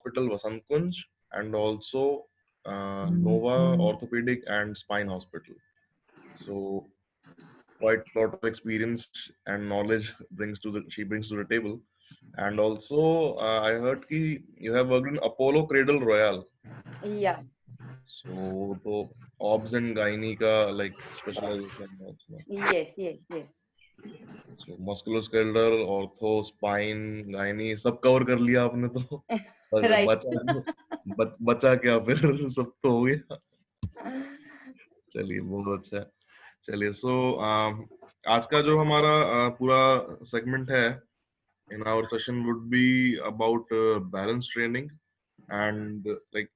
Hospital, Vasant Kunj, and also Nova Orthopedic and Spine Hospital. So quite a lot of experience and knowledge she brings to the table. And also, I heard कि you have worked in Apollo Cradle Royale. Yeah. So, तो obs and gynae का like specialization है उसमें. Yes, yes, yes. So, musculoskeletal, ortho, spine, gynae सब cover कर लिया आपने तो. और Right. बचा क्या फिर सब तो हो गया. चलिए बहुत अच्छा है. चलिए आज का जो हमारा पूरा सेगमेंट है in our session would be about balance training and like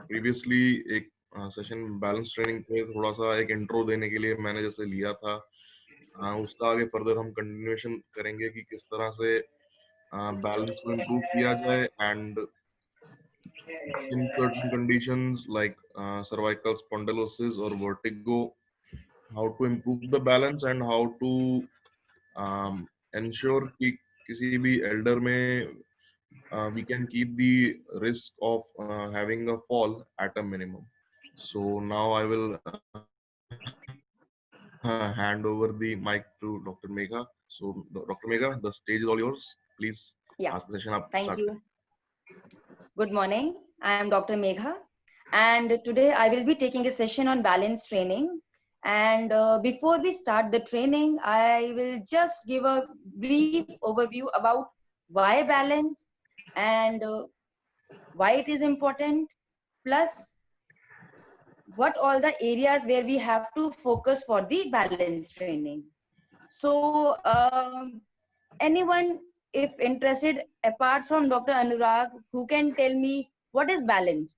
previously एक सेशन बैलेंस ट्रेनिंग पे थोड़ा सा एक इंट्रो देने के लिए मैंने जैसे लिया था. उसका आगे फर्दर हम कंटिन्यूएशन करेंगे कि किस तरह से बैलेंस को इम्प्रूव किया जाए and in certain conditions like cervical spondylosis or vertigo, how to improve the balance and how to ensure कि किसी भी elder में we can keep the risk of having a fall at a minimum. So now I will hand over the mic to Dr. Megha. So Dr. Megha, the stage is all yours. Please Yeah. ask the session up. Thank Start. you. Good morning. I am Dr. Megha, and today I will be taking a session on balance training. And before we start the training, I will just give a brief overview about why balance and why it is important, plus what all the areas where we have to focus for the balance training. So anyone if interested apart from Dr. Anurag, who can tell me what is balance?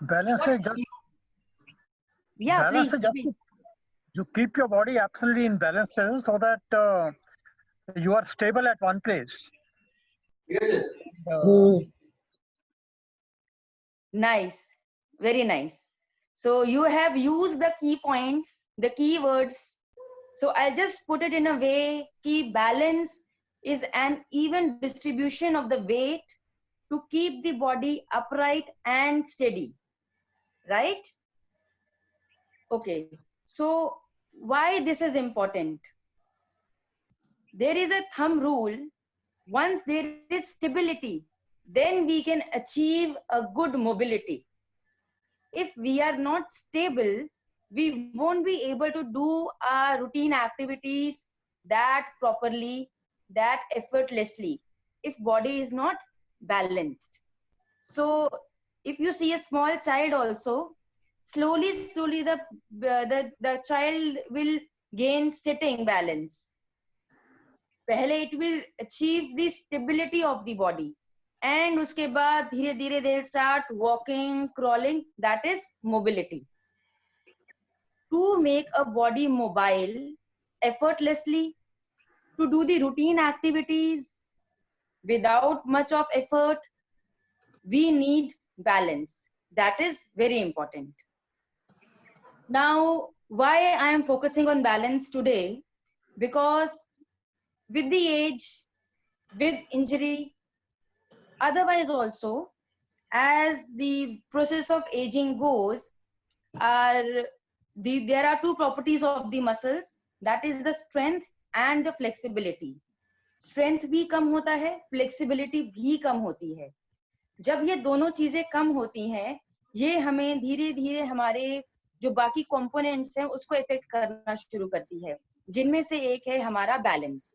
Balance is just, Yeah, balance please, is just please. you keep your body absolutely in balance level so that you are stable at one place. Nice, very nice. So you have used the key points, the key words. So I'll just put it in a way, key balance is an even distribution of the weight to keep the body upright and steady, right? Okay, so why this is important? There is a thumb rule. Once there is stability, then we can achieve a good mobility. If we are not stable, we won't be able to do our routine activities that properly, that effortlessly, if body is not balanced. So if you see a small child also, slowly the child will gain sitting balance. पहले it will achieve the stability of the body, and उसके बाद धीरे धीरे they'll start walking, crawling. That is mobility. To make a body mobile effortlessly, to do the routine activities without much of effort, we need balance. That is very important. Now, why I am focusing on balance today? Because with the age, with injury, otherwise also, as the process of aging goes, there are two properties of the muscles, that is the strength and the flexibility. Strength भी कम होता है, flexibility भी कम होती है. जब ये दोनों चीजें कम होती हैं, ये हमें धीरे धीरे हमारे जो बाकी कंपोनेंट्स हैं उसको इफेक्ट करना शुरू करती है, जिनमें से एक है हमारा बैलेंस.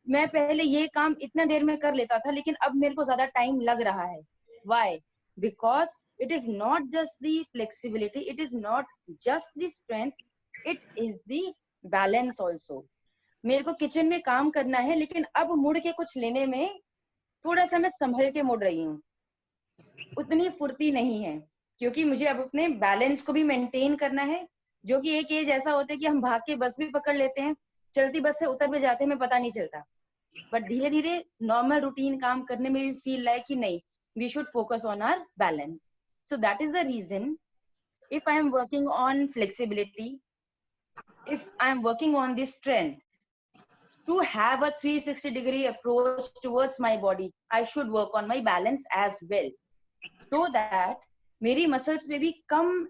मैं पहले ये काम इतना देर में कर लेता था, लेकिन अब मेरे को ज्यादा टाइम लग रहा है. Why? Because it is not just the flexibility, it is not just the strength, it is the balance also. मेरे को किचन में काम करना है, लेकिन अब मुड़ के कुछ लेने में थोड़ा सा मैं संभल के मुड़ रही हूँ. उतनी फुर्ती नहीं है, क्योंकि मुझे अब अपने बैलेंस को भी मेंटेन करना है, जो कि एक एज ऐसा होता है कि हम भाग के बस भी पकड़ लेते हैं, चलती बस से उतर भी जाते हैं, हमें पता नहीं चलता. बट धीरे धीरे नॉर्मल रूटीन काम करने में भी फील लाइक कि नहीं, we should focus on our balance. So that is the reason, if I am working on flexibility, if I am working on the strength, to have a 360-degree approach towards my body, I should work on my balance as well, so that मेरी muscles में भी कम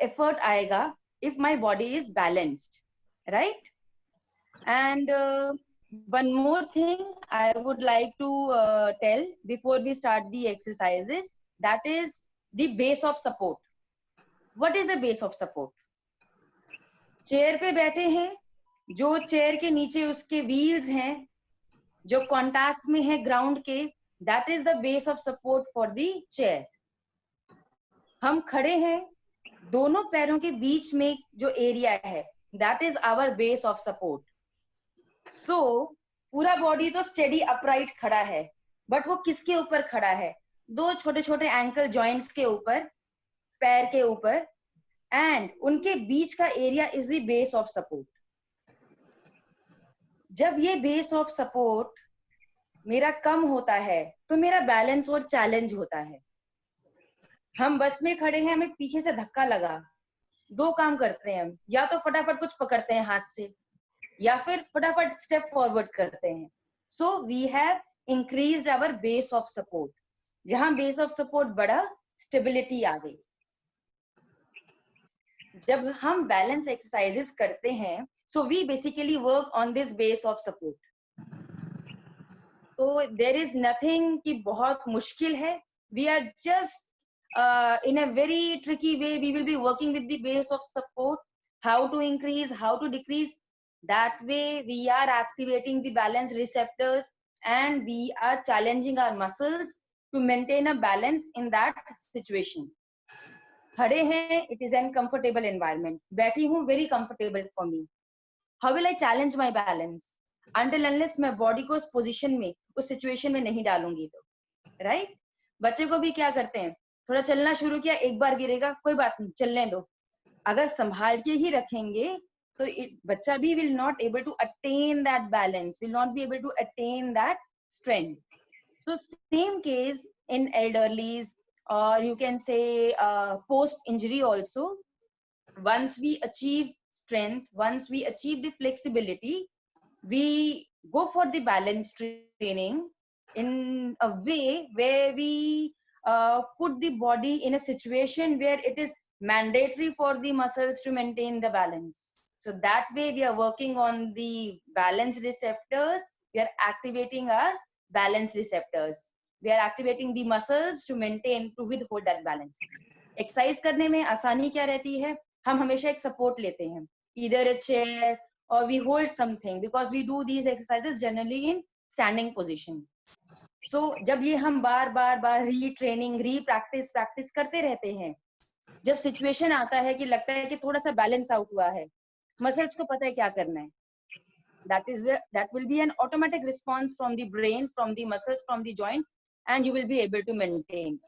effort आएगा if my body is balanced, right? And one more thing I would like to tell before we start the exercises, that is the base of support. What is the base of support? Chair पे बैठे हैं, जो chair के नीचे उसके wheels हैं, जो contact में है ग्राउंड के, that is the base of support for the chair. हम खड़े हैं, दोनों पैरों के बीच में जो एरिया है, that is our base of support. So पूरा बॉडी तो स्टेडी अपराइट खड़ा है, बट वो किसके ऊपर खड़ा है? दो छोटे छोटे एंकल जॉइंट्स के ऊपर, पैर के ऊपर, एंड उनके बीच का area is the base of support. जब ये बेस ऑफ सपोर्ट मेरा कम होता है तो मेरा बैलेंस और चैलेंज होता है. हम बस में खड़े हैं, हमें पीछे से धक्का लगा, दो काम करते हैं हम, या तो फटाफट कुछ पकड़ते हैं हाथ से, या फिर फटाफट स्टेप फॉरवर्ड करते हैं. So we have increased our base of support. जहां बेस ऑफ सपोर्ट बढ़ा, स्टेबिलिटी आ गई. जब हम बैलेंस एक्सरसाइजेस करते हैं, so we basically work on this base of support. So there is nothing कि बहुत मुश्किल है. We are just in a very tricky way we will be working with the base of support, how to increase, how to decrease. That way we are activating the balance receptors and we are challenging our muscles to maintain a balance in that situation. खड़े हैं, it is an comfortable environment. बैठी हूँ, very comfortable for me. How will I challenge my balance? Until unless मैं body को उस position में, उस situation में नहीं डालूंगी तो, right? बच्चे को भी क्या करते हैं, थोड़ा चलना शुरू किया, एक बार गिरेगा, कोई बात नहीं, चलने दो. अगर संभाल के ही रखेंगे तो बच्चा भी will not able to attain that balance, will not be able to attain that strength. So same case in elderlies, or you can say post injury also. Once we achieve strength, once we achieve the flexibility, we go for the balance training in a way where we put the body in a situation where it is mandatory for the muscles to maintain the balance. So that way we are working on the balance receptors. We are activating our balance receptors. We are activating the muscles to maintain, to withhold that balance. Exercise करने में आसानी क्या रहती है? हम हमेशा एक support लेते हैं, either a chair or we hold something, because we do these exercises generally in standing position. So जब ये हम बार retraining, practice करते रहते हैं, जब situation आता है कि लगता है कि थोड़ा सा balance out हुआ है, muscles को पता है क्या करना है, that will be an automatic response from the brain, from the muscles, from the joint, and you will be able to maintain.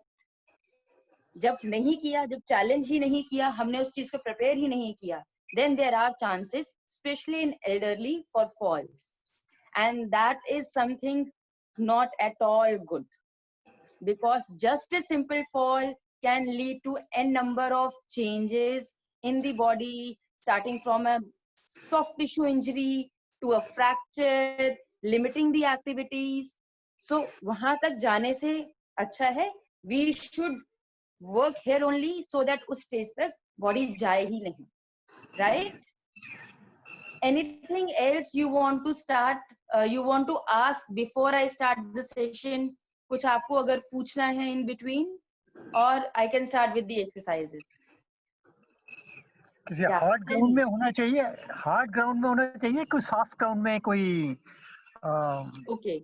जब नहीं किया, जब challenge ही नहीं किया, हमने उस चीज को prepare ही नहीं किया, then there are chances, especially in elderly, for falls, and that is something not at all good, because just a simple fall can lead to a number of changes in the body, starting from a soft tissue injury to a fracture, limiting the activities. So वहां तक जाने से अच्छा है we should work here only, so that उस stage तक body जाए ही नहीं, right? Anything else you want to start, you want to ask before I start the session? कुछ आपको अगर पूछना है in between, or I can start with the exercises. Hard ground में होना चाहिए, हार्ड ग्राउंड में होना चाहिए, कोई सॉफ्ट ग्राउंड में कोई Okay.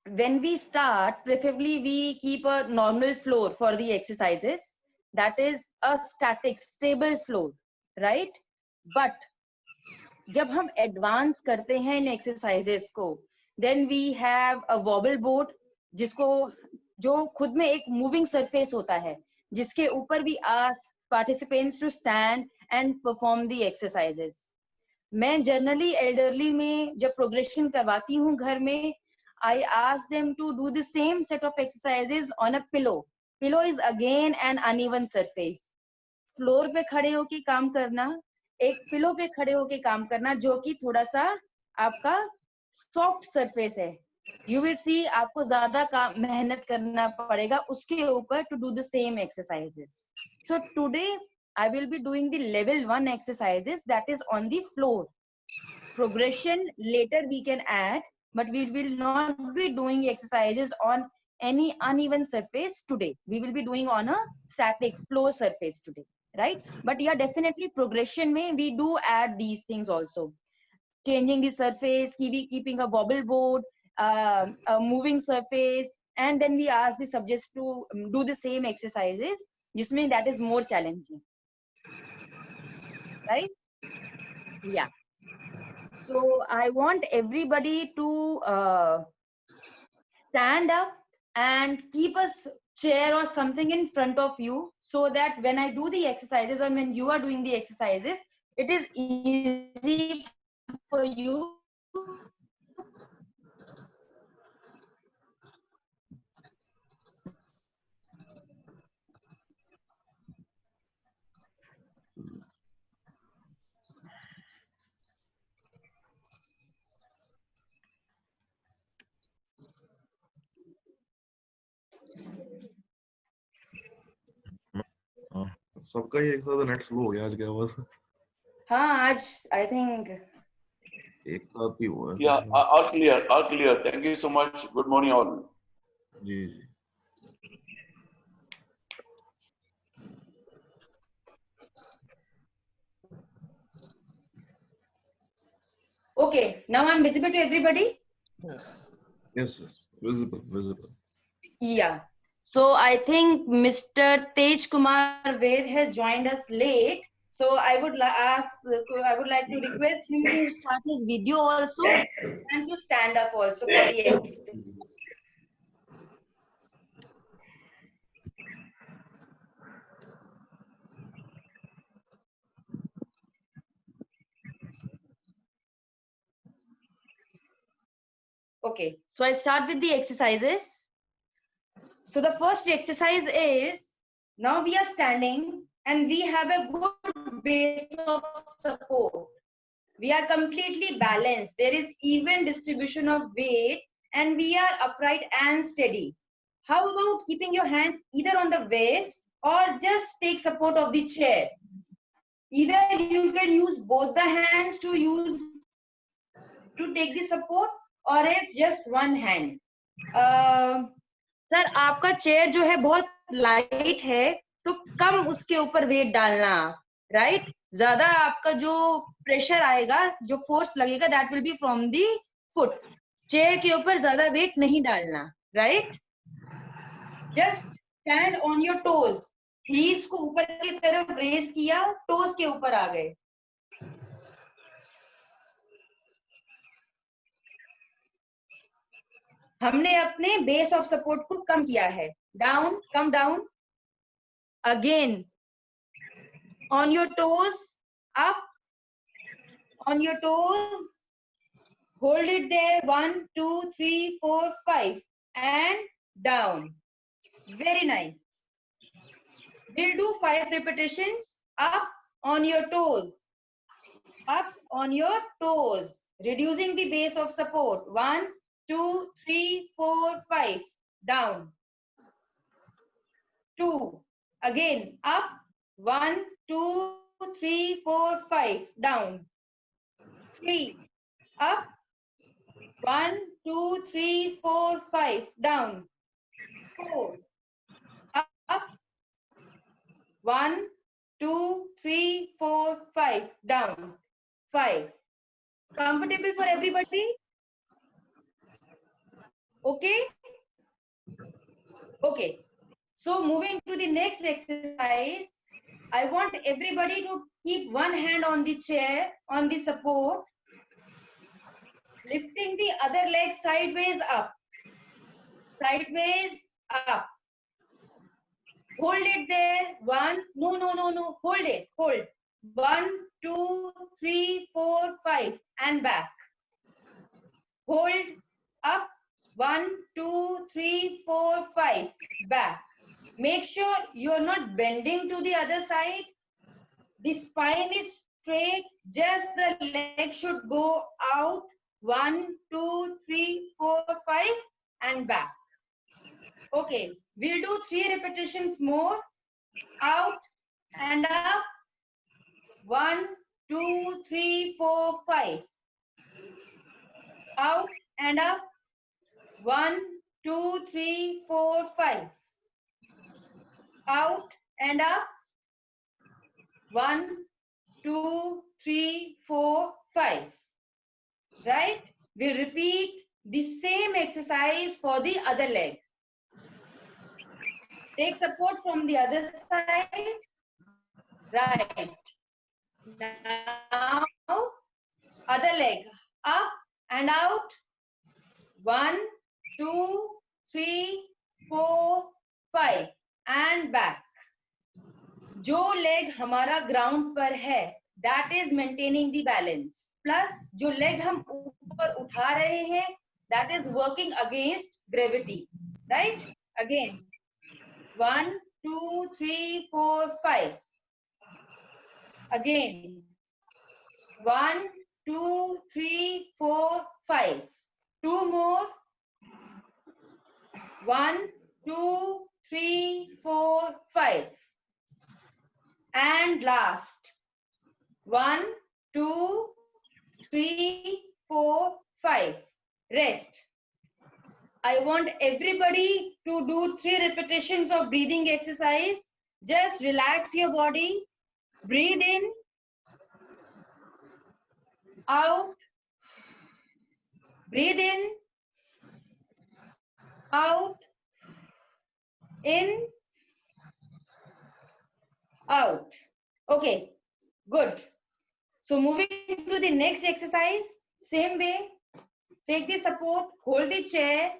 When we start, preferably we keep a normal floor for the exercises, that is a static, stable floor, right? But जब हम advance करते हैं इन exercises को, then we have a wobble board, जो खुद में एक moving surface होता है, जिसके ऊपर भी ask participants to stand and perform the exercises. मैं generally elderly में जब progression करवाती हूँ घर में, I ask them to do the same set of exercises on a pillow. Pillow is again an uneven surface. Floor पे खड़े होके काम करना एक पिलो पे खड़े होके काम करना, जो कि थोड़ा सा आपका सॉफ्ट सरफेस है. You will see आपको ज्यादा काम मेहनत करना पड़ेगा उसके ऊपर to do the same exercises. So today I will be doing the level 1 exercises, that is on the floor. Progression later we can add, but we will not be doing exercises on any uneven surface today. We will be doing on a static floor surface today, right? But yeah, definitely progression may we do add these things also. Changing the surface, keeping a wobble board, a moving surface, and then we ask the subjects to do the same exercises, jisme that is more challenging, right? Yeah. So I want everybody to stand up and keep a chair or something in front of you, so that when I do the exercises or when you are doing the exercises, it is easy for you. सबका ही एक साथ net slow हो गया आज, क्या हुआ? हाँ, आज I think एक साथ ही हुआ है. Yeah, all clear, all clear. Thank you so much. Good morning, all. जी जी. okay. Now I'm visible to everybody. Yes, yes. Visible. Yeah. So I think Mr. Tej Kumar Ved has joined us late. So I would like to request him to start his video also and to stand up also for the exercise. Okay, so I'll start with the exercises. So the first exercise is, now we are standing and we have a good base of support. We are completely balanced. There is even distribution of weight and we are upright and steady. How about keeping your hands either on the waist or just take support of the chair? Either you can use both the hands to take the support, or if just one hand. Sir आपका chair जो है बहुत light है, तो कम उसके ऊपर wait डालना, right? ज्यादा आपका जो प्रेशर आएगा, जो फोर्स लगेगा, that will be from the foot. Chair के ऊपर ज्यादा वेट नहीं डालना, right? Just stand on your toes. Heels को ऊपर की तरफ रेज किया, टोज के ऊपर आ गए. हमने अपने बेस ऑफ सपोर्ट को कम किया है. Down, come down. Again on your toes, up, on your toes, hold it there, 1 2 3 4 5 and down. Very nice. We'll do 5 repetitions. Up on your toes, up on your toes, reducing the base of support. 1 2 3 4 5 down. 2 again, up, 1 2 3 4 5 down. 3 up, 1 2 3 4 5 down. 4 up, 1 2 3 4 5 down. 5. Comfortable for everybody? Okay. Okay, so moving to the next exercise, I want everybody to keep one hand on the chair, on the support, lifting the other leg sideways up. Sideways up. Hold it there. 1, no. Hold it, hold. 1 2 3 4 5 and back. Hold up. 1 2 3 4 5 back. Make sure you're not bending to the other side. The spine is straight, just the leg should go out. 1, 2, 3, 4, 5 and back. Okay, we'll do 3 repetitions more. Out and up. 1, 2, 3, 4, 5. Out and up. 1, 2, 3, 4, 5. Out and up. 1, 2, 3, 4, 5. Right? We'll repeat the same exercise for the other leg. Take support from the other side. Right. Now, other leg. Up and out. 1, 2, 3, 4, 5 and back. जो leg हमारा ground पर है, that is maintaining the balance. Plus जो leg हम ऊपर उठा रहे हैं, that is working against gravity. Right? Again. 1, 2, 3, 4, 5. Again. 1, 2, 3, 4, 5. 2 more. 1, 2, 3, 4, 5. And last. 1, 2, 3, 4, 5. Rest. I want everybody to do 3 repetitions of breathing exercise. Just relax your body. Breathe in. Out. Breathe in. Out. In. Out. Okay, good. So moving to the next exercise, same way, take the support, hold the chair.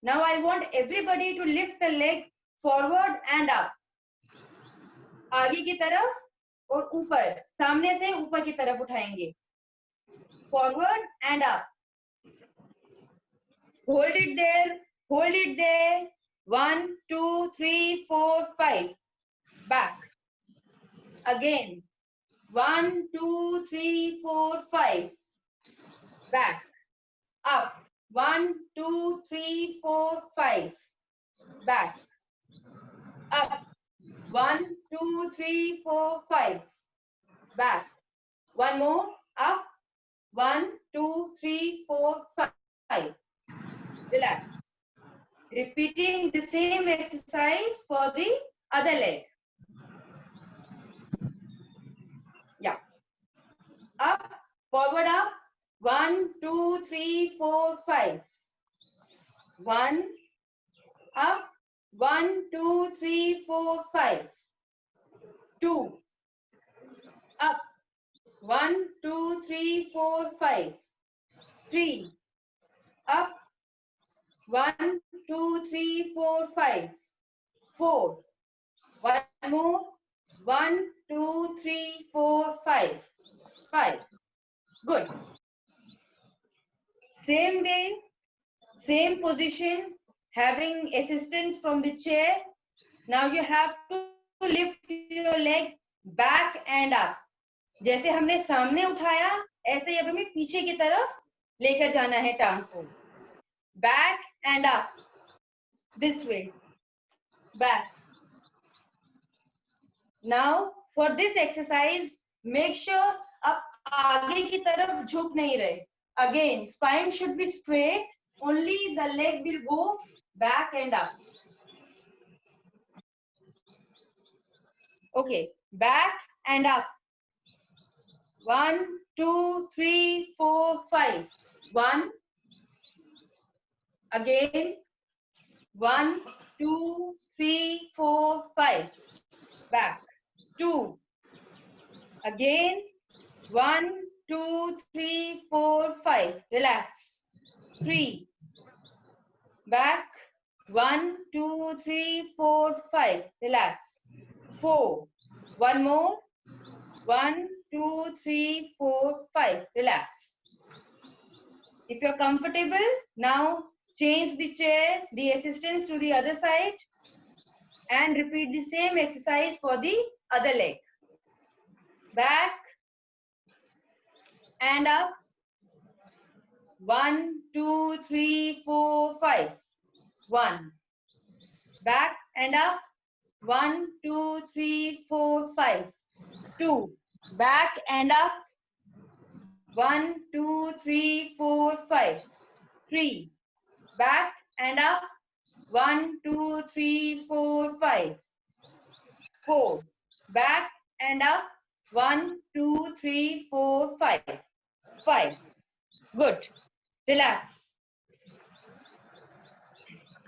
Now I want everybody to lift the leg forward and up. आगे की तरफ और ऊपर, सामने से ऊपर की तरफ उठाएंगे. Forward and up. Hold it there, hold it there. 1, 2, 3, 4, 5. Back. Again. 1, 2, 3, 4, 5. Back. Up. 1, 2, 3, 4, 5. Back. Up. 1, 2, 3, 4, 5. Back. One more. Up. 1, 2, 3, 4, 5. Relax. Repeating the same exercise for the other leg. Yeah. Up, forward, up. 1, 2, 3, 4, 5. 1, up. 1, 2, 3, 4, 5. 2, up. 1, 2, 3, 4, 5. 3, up. 1, 2, 3, 4, 5. 4. One more. 1, 2, 3, 4, 5. 5. Good. Same way, same position, having assistance from the chair. Now you have to lift your leg back and up. जैसे हमने सामने उठाया, ऐसे ही अब हमें पीछे की तरफ लेकर जाना है टांग को. Back and up. This way. Back. Now, for this exercise, make sure आप आगे की तरफ झुक नहीं रहे. Again, spine should be straight. Only the leg will go back and up. Okay, back and up. 1, 2, 3, 4, 5. 1. Again. 1, 2, 3, 4, 5. Back. 2. Again. 1, 2, 3, 4, 5. Relax. 3. Back. 1, 2, 3, 4, 5. Relax. 4. One more. 1, 2, 3, 4, 5. Relax. If you're comfortable, now change the chair, the assistance to the other side and repeat the same exercise for the other leg. Back and up. 1, 2, 3, 4, 5. 1. Back and up. 1, 2, 3, 4, 5. 2. Back and up. 1, 2, 3, 4, 5. 3. Back and up. 1, 2, 3, 4, 5. 4. Back and up. 1, 2, 3, 4, 5. 5. Good. Relax.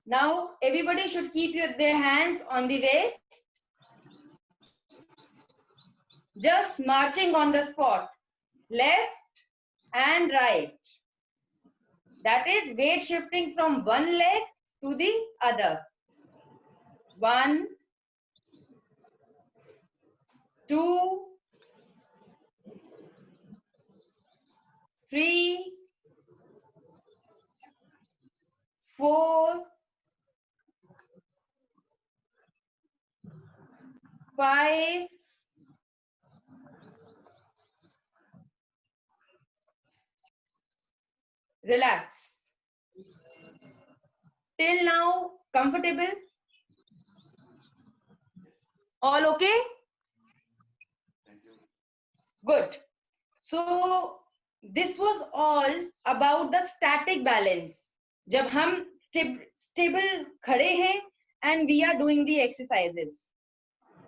Now, everybody should keep their hands on the waist. Just marching on the spot. Left and right. That is weight shifting from one leg to the other. 1, 2, 3, 4, 5, 6. Relax. Till now, comfortable? All okay? Good. So, this was all about the static balance. जब हम stable खड़े हैं and we are doing the exercises.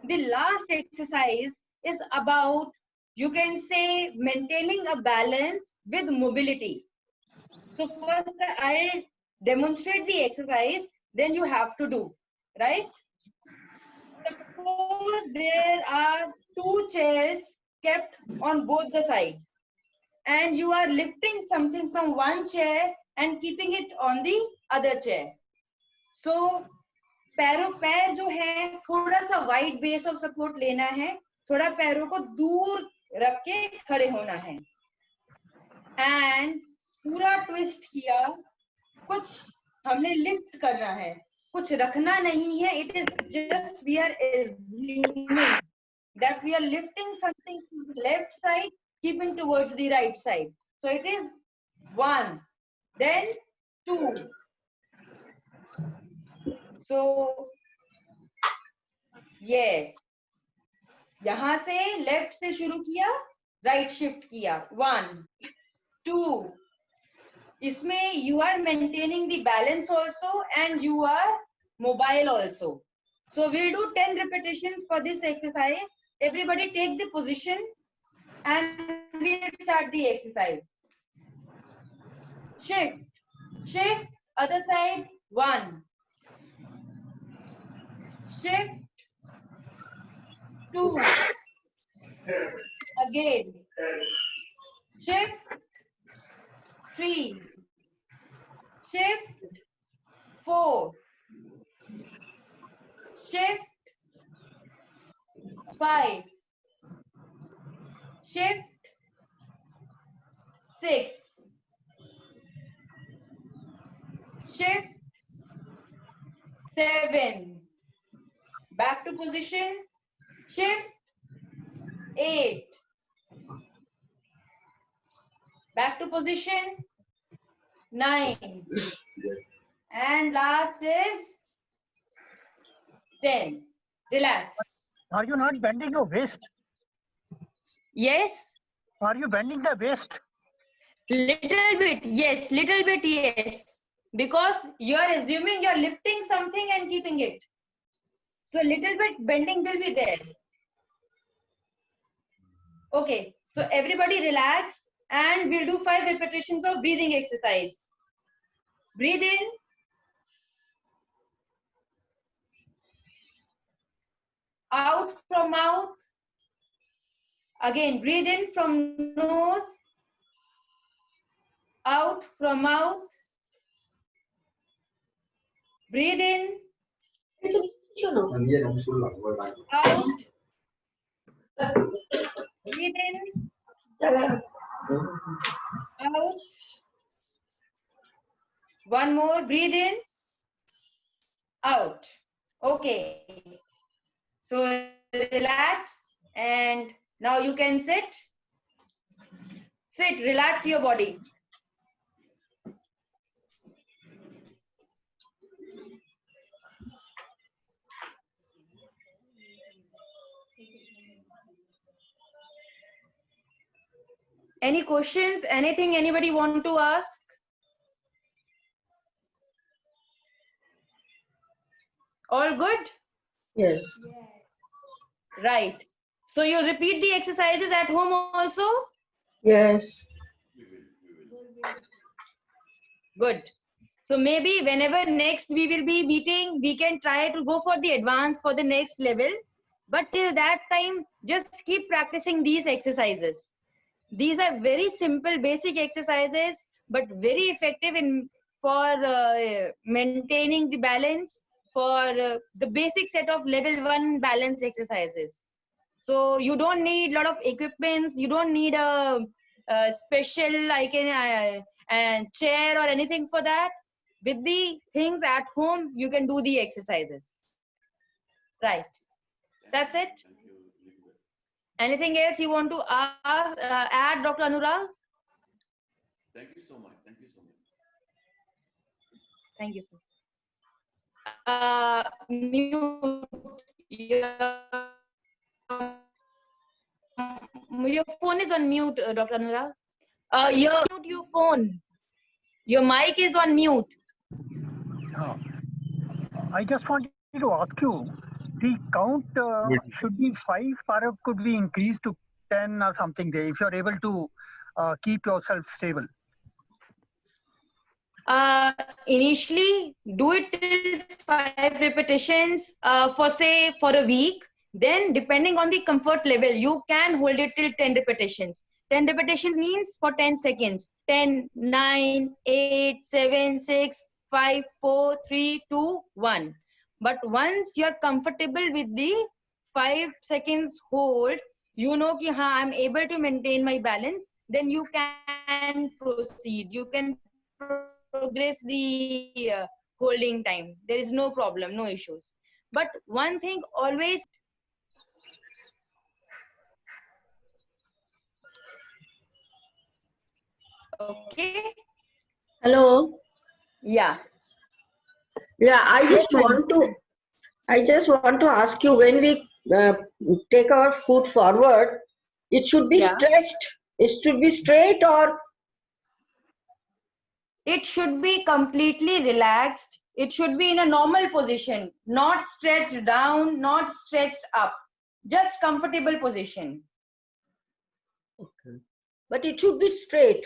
The last exercise is about, you can say, maintaining a balance with mobility. So first I'll demonstrate the exercise, then you have to do, right? Suppose there are 2 chairs kept on both the sides and you are lifting something from one chair and keeping it on the other chair. So पैर जो है थोड़ा सा wide base of support लेना है, थोड़ा पैरों को दूर रख के खड़े होना है एंड पूरा ट्विस्ट किया, कुछ हमने लिफ्ट करना है, कुछ रखना नहीं है. It is just we are assuming that we are lifting something to the left side, keeping towards the right side. So it is 1, then 2. So yes, यहां से लेफ्ट से शुरू किया, राइट शिफ्ट किया. 1, 2. इसमें you are maintaining the balance also and you are mobile also. So we'll do 10 repetitions for this exercise. Everybody take the position and we'll start the exercise. Shift, shift, other side. 1. Shift. 2. Again. Shift. 3. Shift. 4. Shift. 5. Shift. 6. Shift. 7. Back to position. Shift. 8. Back to position. 9. And last is 10. Relax. Are you not bending your waist? Yes. Are you bending the waist? Little bit. Yes. Little bit. Yes. Because you are assuming you are lifting something and keeping it. So little bit bending will be there. Okay. So everybody relax and we'll do 5 repetitions of breathing exercise. Breathe in. Out from mouth. Again, breathe in from nose. Out from mouth. Breathe in. Out. Breathe in. Out. One more. Breathe in. Out. Okay. So relax and now you can sit. Sit, relax your body. Any questions? Anything anybody want to ask? All good? Yes. Right. So you repeat the exercises at home also? Yes. Good. So maybe whenever next we will be meeting, we can try to go for the advance for the next level. But till that time, just keep practicing these exercises. These are very simple, basic exercises, but very effective in for maintaining the balance for the basic set of level 1 balance exercises. So you don't need a lot of equipments. You don't need a special chair or anything for that. With the things at home, you can do the exercises. Right. That's it. Anything else you want to ask, add, Dr. Anurag? Thank you so much. Thank you so much. Thank you, sir. Mute. Your phone is on mute, Dr. Anurag. Mute your phone. Your mic is on mute. I just wanted to ask you, the count should be 5 or could be increased to 10 or something there if you're able to keep yourself stable? Initially, do it till 5 repetitions for a week. Then, depending on the comfort level, you can hold it till 10 repetitions. 10 repetitions means for 10 seconds. 10, 9, 8, 7, 6, 5, 4, 3, 2, 1. But once you're comfortable with the 5 seconds hold, you know कि हाँ, I'm able to maintain my balance, then you can proceed. You can progress the holding time. There is no problem, no issues. But one thing always, okay? Hello. Yeah. Yeah, I Yes, just want to ask you, when we take our foot forward, it should be Yeah. stretched. It should be straight, or It should be completely relaxed. It should be in a normal position, not stretched down, not stretched up. Just comfortable position. but it should be straight.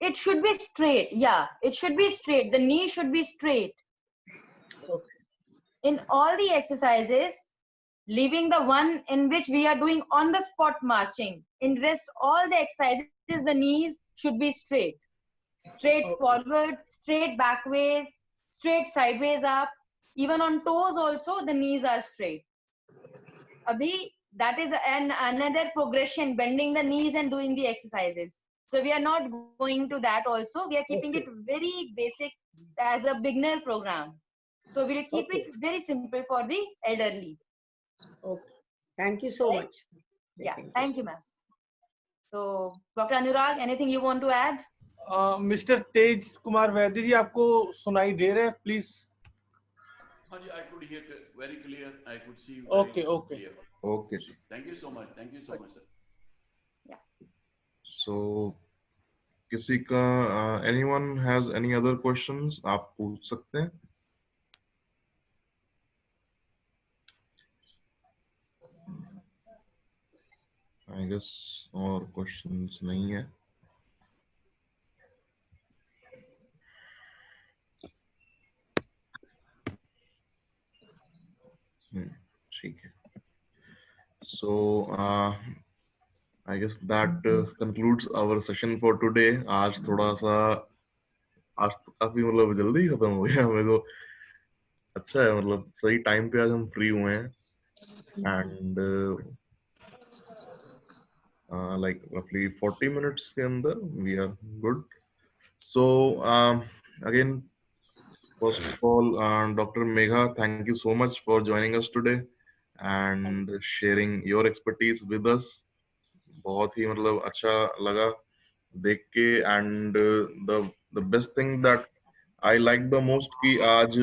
It should be straight. Yeah, it should be straight. The knee should be straight. Okay. In all the exercises, leaving the one in which we are doing on the spot marching, in rest all the exercises, the knees should be straight. Straight forward, straight backways, straight sideways up. Even on toes also, the knees are straight. Abhi, that is another progression, bending the knees and doing the exercises. So we are not going to that also. We are keeping it very basic as a beginner program. So we'll keep it very simple for the elderly. Okay. Thank you so much. Yeah, thank you, ma'am. So, Dr. Anurag, anything you want to add? Mister Tej Kumar Vaidya ji, आपको सुनाई दे रहे हैं? Please. I could hear very clear. I could see you. Okay, okay. Clear. Okay. Thank you so much. Thank you so much, sir. Yeah. So, किसी का anyone has any other questions? आप पूछ सकते हैं. I guess और questions नहीं है. ठीक है. So I guess that concludes our session for today. आज तो काफी मतलब जल्दी खत्म हो गया. मेरे को अच्छा है, मतलब सही टाइम पे आज हम फ्री हुए हैं. And like roughly 40 minutes के अंदर we are good. So again, first of all, Dr. Megha, thank you so much for joining us today and sharing your expertise with us. बहुत ही मतलब अच्छा लगा देख के. And the best thing that I like the most कि आज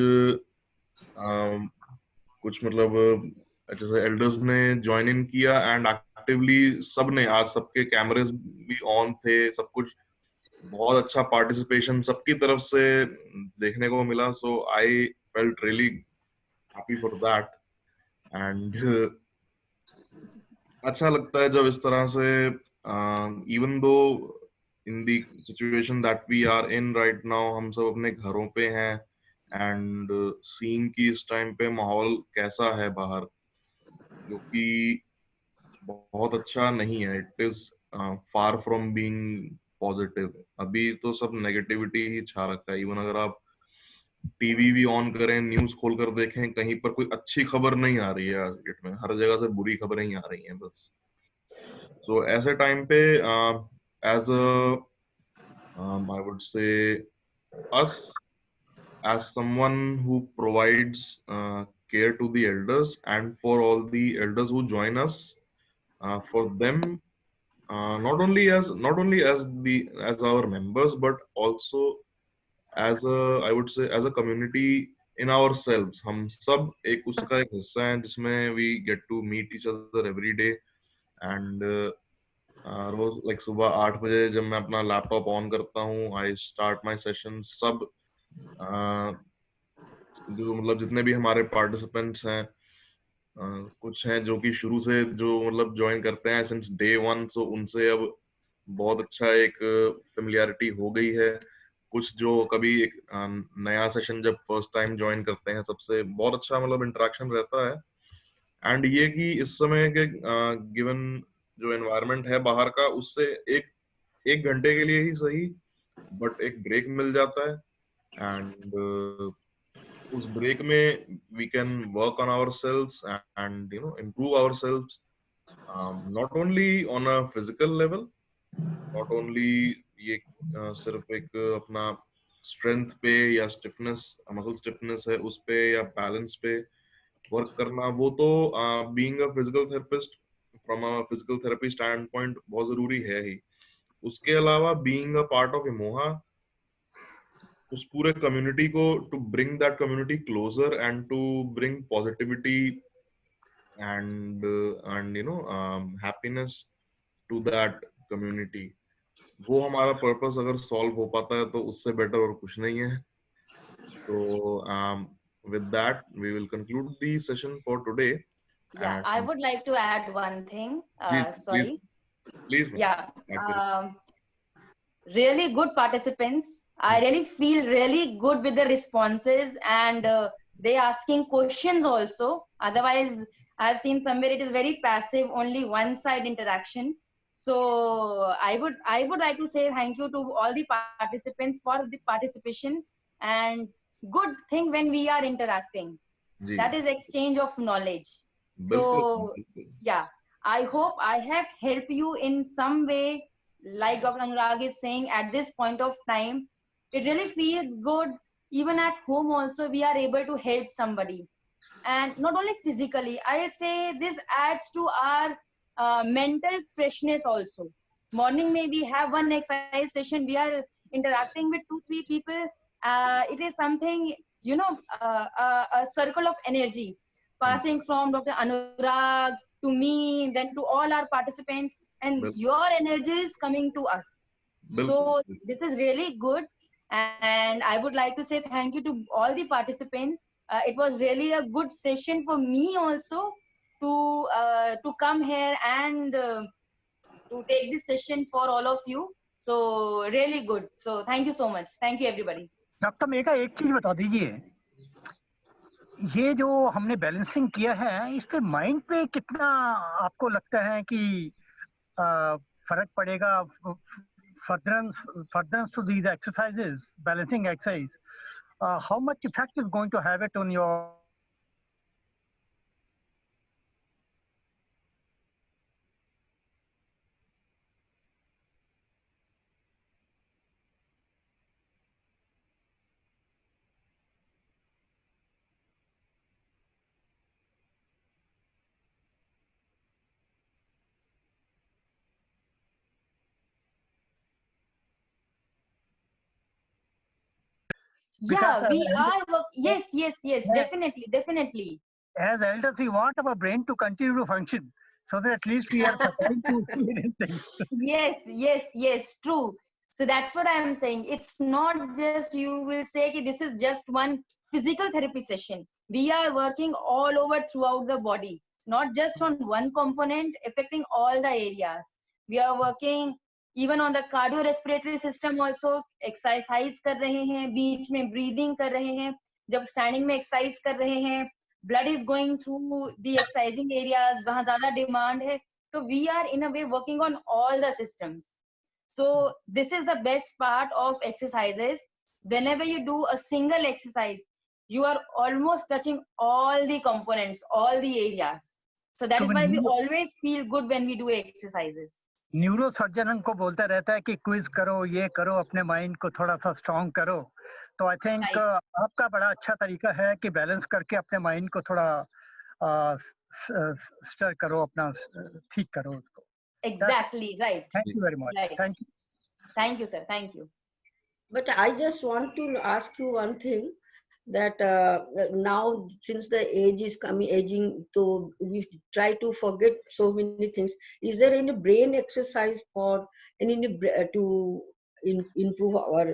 कुछ मतलब जैसे एल्डर्स ने ज्वाइन इन किया एंड एक्टिवली सब ने, आज सबके कैमरेज भी ऑन थे, सब कुछ बहुत अच्छा पार्टिसिपेशन सबकी तरफ से देखने को मिला. So I felt really happy for that. And अच्छा लगता है जब इस तरह से even though in the situation that we are in right now, हम सब अपने घरों पे हैं एंड सीइंग कि इस टाइम पे माहौल कैसा है बाहर, जो कि बहुत अच्छा नहीं है. It is far from being positive. अभी तो सब नेगेटिविटी ही छा रखा है. इवन अगर आप टीवी भी ऑन करें, न्यूज खोलकर देखें, कहीं पर कोई अच्छी खबर नहीं आ रही है आज डेट में. हर जगह से बुरी खबरें ही आ रही हैं बस. तो ऐसे टाइम पे as I would say us as someone who provides care to the elders and for all the elders who join us, for them, not only as the as our members but also as a, I would say, as a community in ourselves. हम सब एक उसका एक हिस्सा हैं जिसमें we get to meet each other every day. And रोज like सुबह 8 बजे जब मैं अपना लैपटॉप ऑन करता हूँ, आई स्टार्ट माई सेशन. सब जो मतलब जितने भी हमारे पार्टिसिपेंट्स हैं, कुछ हैं जो कि शुरू से जो मतलब ज्वाइन करते हैं सिंस डे वन, सो उनसे अब बहुत अच्छा एक फेमिलियरिटी हो गई है. कुछ जो कभी एक नया सेशन जब फर्स्ट टाइम ज्वाइन करते हैं, सबसे बहुत अच्छा मतलब इंटरेक्शन रहता है. एंड ये कि इस समय के गिवन जो एनवायरनमेंट है बाहर का, उससे एक एक घंटे के लिए ही सही बट एक ब्रेक मिल जाता है. एंड उस ब्रेक में we can work on ourselves and improve ourselves, not only on a physical level, not only ये सिर्फ एक अपना स्ट्रेंथ पे या स्टिफनेस, मसल स्टिफनेस है उस पे या बैलेंस पे वर्क करना. वो तो being a physical therapist, from a physical therapy standpoint बहुत जरूरी है ही. उसके अलावा being a part of Emoha, उस पूरे कम्युनिटी को, to bring that community closer and to bring positivity and happiness to that community, वो हमारा पर्पस अगर सॉल्व हो पाता है तो उससे बेटर और कुछ नहीं है. So with that, we will conclude the session for today. Yeah, I And would like to add one thing. please, Sorry. please, ma'am. Yeah. Actually, Really good participants. I really feel really good with the responses, and they asking questions also. Otherwise, I've seen somewhere it is very passive, only one side interaction. So I would like to say thank you to all the participants for the participation, and good thing when we are interacting. जी, That is exchange of knowledge. बिल्कुल, So बिल्कुल. yeah, I hope I have helped you in some way, like Dr. Anurag is saying at this point of time. It really feels good. Even at home also, we are able to help somebody. And not only physically, I'll say this adds to our mental freshness also. Morning may we have one exercise session, we are interacting with 2 3 people. It is something, a circle of energy passing from Dr. Anurag to me, then to all our participants, and bill- your energy is coming to us. बिल्कुल, So this is really good, and I would like to say thank you to all the participants. It was really a good session for me also to come here and to take this session for all of you. So really good. So thank you so much. Thank you everybody. Doctor Megha एक चीज बता दीजिए, ये जो हमने balancing किया है इस पे माइंड पे कितना आपको लगता है कि फर्क पड़ेगा furtherance to these exercises, balancing exercise, how much effect is going to have it on your Yeah, Because we are yes, definitely. as elders, we want our brain to continue to function, so that at least we are preparing to experience things. Yes, true. So that's what I'm saying. It's not just you will say that this is just one physical therapy session. We are working all over throughout the body, not just on one component, affecting all the areas. We are working even on the cardiorespiratory system also. Exercise कर रहे हैं, बीच में breathing कर रहे हैं, जब standing में exercise कर रहे हैं, blood is going through the exercising areas, वहाँ ज़्यादा demand है. So we are in a way working on all the systems. So this is the best part of exercises. Whenever you do a single exercise, you are almost touching all the components, all the areas. So that is why we always feel good when we do exercises. Neuro surgeon हमको बोलता रहता है कि quiz करो, ये करो, अपने mind को थोड़ा सा स्ट्रांग करो. तो आई थिंक आपका बड़ा अच्छा तरीका है कि बैलेंस करके अपने माइंड को थोड़ा स्टर करो, अपना ठीक करो उसको. Exactly, right. Thank you very much. Right. Thank you. Thank you, sir. Thank you. But I just want to ask you one thing, that now since the age is aging, so we try to forget so many things. Is there any brain exercise for any to improve our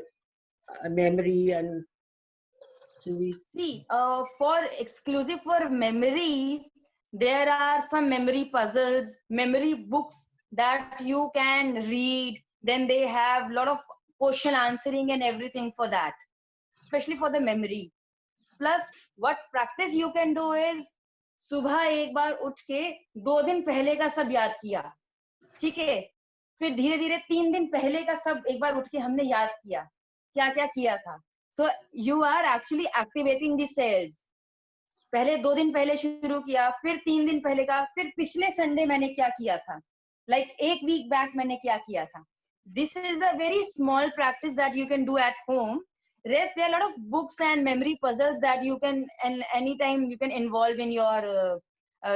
memory and see for exclusive for memories, there are some memory puzzles, memory books that you can read. Then they have a lot of question answering and everything for that, especially for the memory. Plus what practice you can do is सुबह एक बार उठ के 2 दिन पहले का सब याद किया, ठीक है, फिर धीरे धीरे 3 दिन पहले का सब एक बार उठ के हमने याद किया, क्या क्या किया था. So you are actually activating the cells. पहले 2 दिन पहले शुरू किया, फिर 3 दिन पहले का, फिर पिछले संडे मैंने क्या किया था, like 1 week back मैंने क्या किया था. This is a very small practice that you can do at home. Rest, there are a lot of books and memory puzzles that you can, and anytime you can involve in your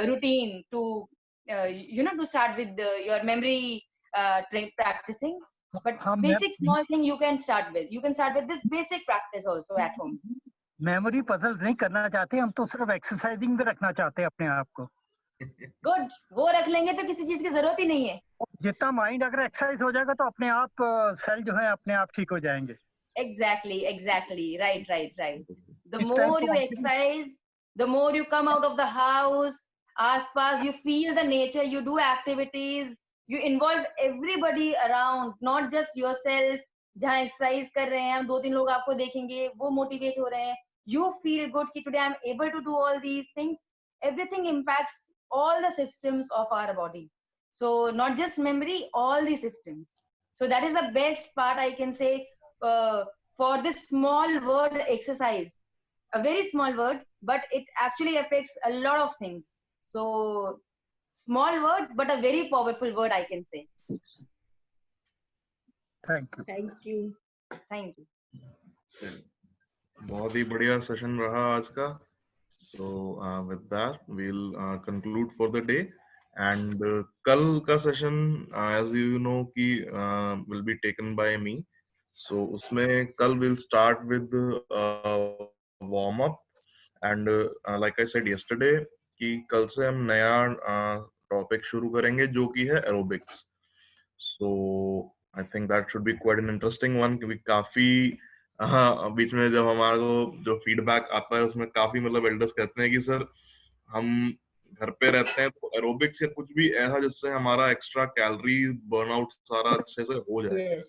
routine to, to start with your memory practicing. But basic small thing you can start with. You can start with this basic practice also at home. Memory puzzle नहीं करना चाहते हम, तो सिर्फ exercising में रखना चाहते हैं अपने आप को. गुड, वो रख लेंगे तो किसी चीज की जरूरत ही नहीं है. जितना माइंड अगर एक्सरसाइज हो जाएगा तो अपने आप सेल जो है अपने आप ठीक हो जाएंगे. Exactly. Right. The more you exercise, the more you come out of the house, आसपास, you feel the nature, you do activities, you involve everybody around, not just yourself. जहाँ एक्सरसाइज कर रहे हैं, 2-3 लोग आपको देखेंगे, वो मोटिवेट हो रहे हैं. You feel good कि today I'm able to do all these things. Everything impacts all the systems of our body. So not just memory, all the systems. So that is the best part I can say for this small word exercise. A very small word, but it actually affects a lot of things. So small word, but a very powerful word I can say. Thank you. बहुत ही बढ़िया session रहा आज का. So with that we'll conclude for the day, and कल का session as you know कि will be taken by me. So उसमें कल we'll start with warm up, and like I said yesterday कि कल से हम नया टॉपिक शुरू करेंगे जो कि है aerobics. So I think that should be quite an interesting one, क्योंकि काफी बीच में जब हमारे को जो फीडबैक आता है उसमें काफी मतलब एल्डर्स कहते हैं कि सर हम घर पे रहते हैं तो एरोबिक्स या कुछ भी ऐसा जिससे हमारा एक्स्ट्रा कैलोरी बर्नआउट सारा अच्छे से हो जाए.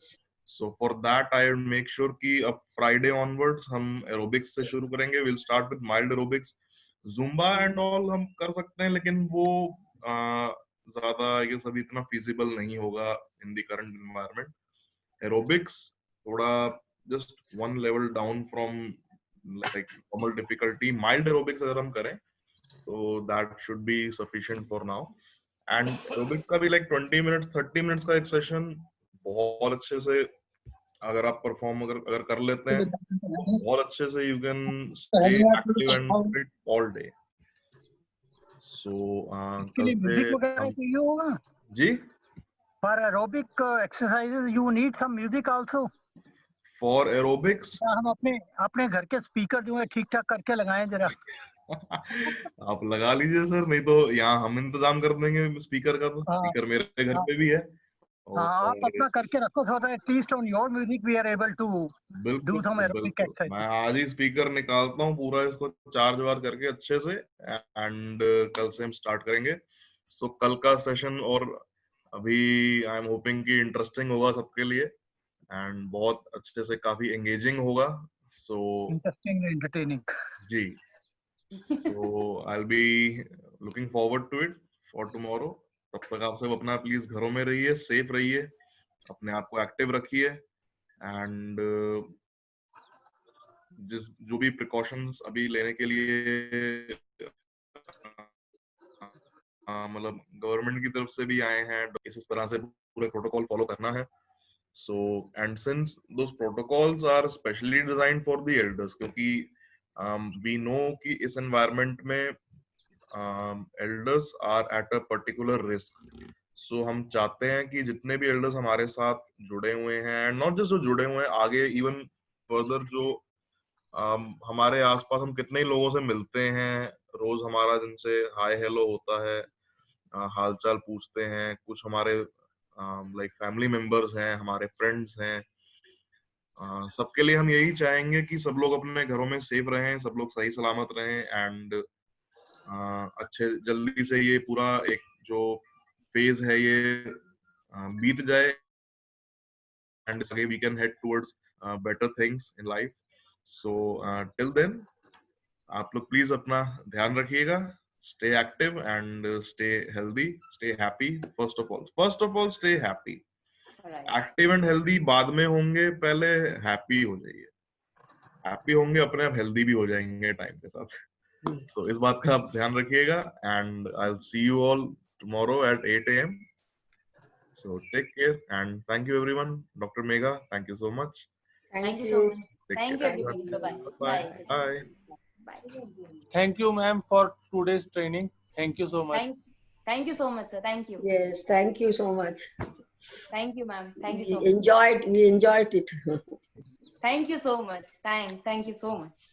So for that I will make sure कि अब Friday onwards हम एरोबिक्स से शुरू करेंगे. We'll start with mild aerobics. Zumba and all हम कर सकते हैं, लेकिन वो ज्यादा ये सब इतना feasible नहीं होगा in the current environment. Aerobics थोड़ा just one level down from like normal difficulty. Mild aerobics अगर हम करें तो that should be sufficient for now. And aerobics का भी like 20 minutes 30 minutes का एक session बहुत अच्छे से अगर आप परफॉर्म अगर कर लेते हैं बहुत अच्छे से you can stay active and fit all day. So कल से जी for aerobic exercises you need some music also. for aerobics. हम अपने घर के स्पीकर जो है ठीक ठाक करके लगाएं जरा। आप लगा लीजिए सर, नहीं तो यहाँ हम इंतजाम कर देंगे स्पीकर का, तो स्पीकर मेरे घर पे भी है। हाँ, आप अपना करके रखो so that at least on your music we are able to do some aerobic exercise. मैं आज ही स्पीकर निकालता हूँ पूरा, इसको चार्ज वार्ज करके अच्छे से, एंड कल से हम स्टार्ट करेंगे। सो कल का सेशन और अभी आई एम होपिंग कि इंटरेस्टिंग होगा सबके लिए एंड बहुत अच्छे से काफी एंगेजिंग होगा। सो इंटरेस्टिंग एंटरटेनिंग जी, so I will be looking forward to it for tomorrow. तब तक आप सब अपना प्लीज घरों में रहिए, सेफ रहिए, अपने आप को एक्टिव रखिए, एंड जो भी प्रिकॉशंस अभी लेने के लिए मतलब गवर्नमेंट की तरफ से भी आए हैं, इस तरह से पूरे प्रोटोकॉल फॉलो करना है। So and since those protocols are specially designed for the elders, क्योंकि वी नो कि इस एनवायरनमेंट में elders are at a particular risk. So हम चाहते हैं कि जितने भी एल्डर्स हमारे साथ जुड़े हुए हैं, एंड नॉट जस्ट जो जुड़े हुए हैं, आगे इवन फर्दर जो हमारे आसपास हम कितने ही लोगों से मिलते हैं रोज, हमारा जिनसे हाय हेलो होता है, हालचाल पूछते हैं, कुछ हमारे लाइक फैमिली मेंबर्स हैं, हमारे फ्रेंड्स हैं, सबके लिए हम यही चाहेंगे कि सब लोग अपने घरों में सेफ रहें, सब लोग सही सलामत रहें, एंड अच्छे जल्दी से ये पूरा एक जो फेज है ये बीत जाए, and we can head towards better things in life. So till then आप लोग प्लीज अपना ध्यान रखिएगा, stay active and stay healthy, stay happy. First of all stay happy. Active and healthy बाद में होंगे, पहले happy हो जाइए, happy होंगे अपने आप healthy भी हो जाएंगे टाइम के साथ। So इस बात का आप ध्यान रखिएगा, and I'll see you all tomorrow at 8 AM. So take care and thank you everyone. Dr. Megha, thank you so much. Thank you so much. Thank you everybody. Bye-bye. Bye. Bye. Thank you, ma'am, for today's training. Thank you so much. Thank you so much, sir. Thank you. Yes, thank you so much. Thank you, ma'am. Thank you so much. We enjoyed it. Thank you so much. Thanks. Thank you so much.